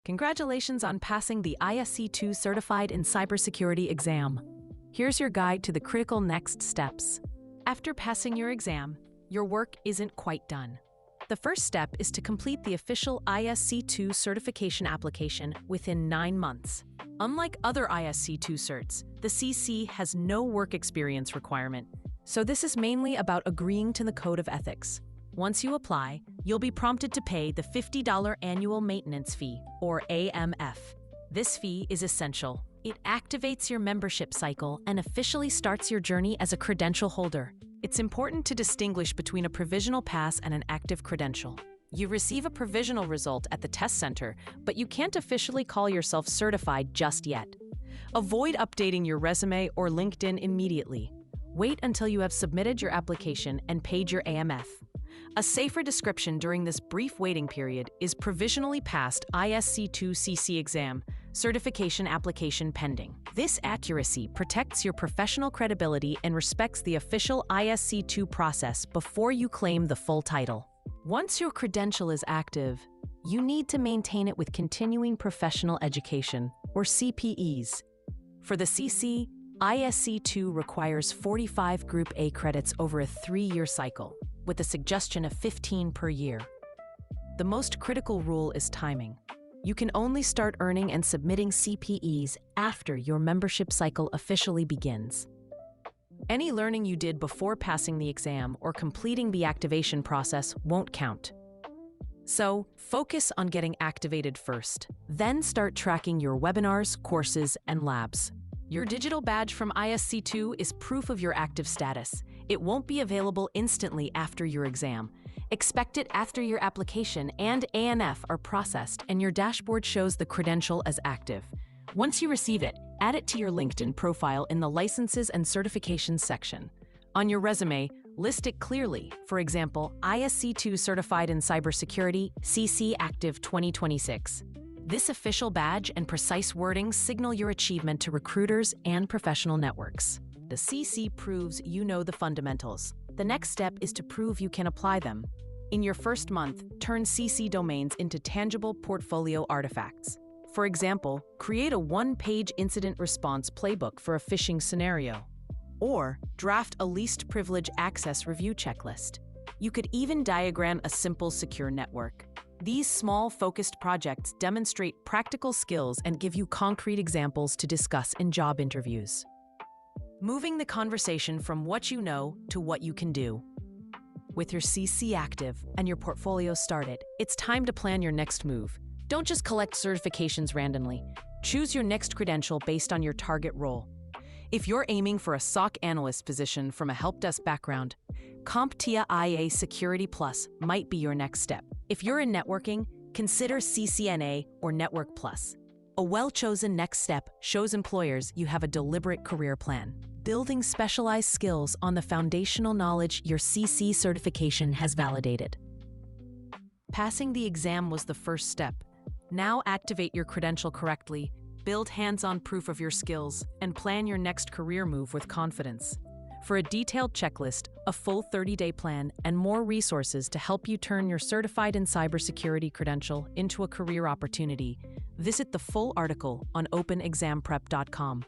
Congratulations on passing the ISC2 Certified in Cybersecurity exam. Here's your guide to the critical next steps. After passing your exam, your work isn't quite done. The first step is to complete the official ISC2 certification application within 9 months. Unlike other ISC2 certs, the CC has no work experience requirement, so this is mainly about agreeing to the Code of Ethics. Once you apply, you'll be prompted to pay the $50 annual maintenance fee, or AMF. This fee is essential. It activates your membership cycle and officially starts your journey as a credential holder. It's important to distinguish between a provisional pass and an active credential. You receive a provisional result at the test center, but you can't officially call yourself certified just yet. Avoid updating your resume or LinkedIn immediately. Wait until you have submitted your application and paid your AMF. A safer description during this brief waiting period is provisionally passed ISC2 CC exam, certification application pending. This accuracy protects your professional credibility and respects the official ISC2 process before you claim the full title. Once your credential is active, you need to maintain it with continuing professional education, or CPEs. For the CC, ISC2 requires 45 Group A credits over a 3-year cycle, with a suggestion of 15 per year. The most critical rule is timing. You can only start earning and submitting CPEs after your membership cycle officially begins. Any learning you did before passing the exam or completing the activation process won't count. So, focus on getting activated first, then start tracking your webinars, courses, and labs. Your digital badge from ISC2 is proof of your active status. It won't be available instantly after your exam. Expect it after your application and AMF are processed and your dashboard shows the credential as active. Once you receive it, add it to your LinkedIn profile in the Licenses and Certifications section. On your resume, list it clearly, for example, ISC2 Certified in Cybersecurity, CC Active 2026. This official badge and precise wording signal your achievement to recruiters and professional networks. The CC proves you know the fundamentals. The next step is to prove you can apply them. In your first month, turn CC domains into tangible portfolio artifacts. For example, create a 1-page incident response playbook for a phishing scenario. Or draft a least privilege access review checklist. You could even diagram a simple secure network. These small, focused projects demonstrate practical skills and give you concrete examples to discuss in job interviews. Moving the conversation from what you know to what you can do. With your CC active and your portfolio started, it's time to plan your next move. Don't just collect certifications randomly. Choose your next credential based on your target role. If you're aiming for a SOC analyst position from a help desk background, CompTIA IA Security Plus might be your next step. If you're in networking, consider CCNA or Network Plus. A well-chosen next step shows employers you have a deliberate career plan, building specialized skills on the foundational knowledge your CC certification has validated. Passing the exam was the first step. Now activate your credential correctly, build hands-on proof of your skills, and plan your next career move with confidence. For a detailed checklist, a full 30-day plan, and more resources to help you turn your certified in cybersecurity credential into a career opportunity, visit the full article on openexamprep.com.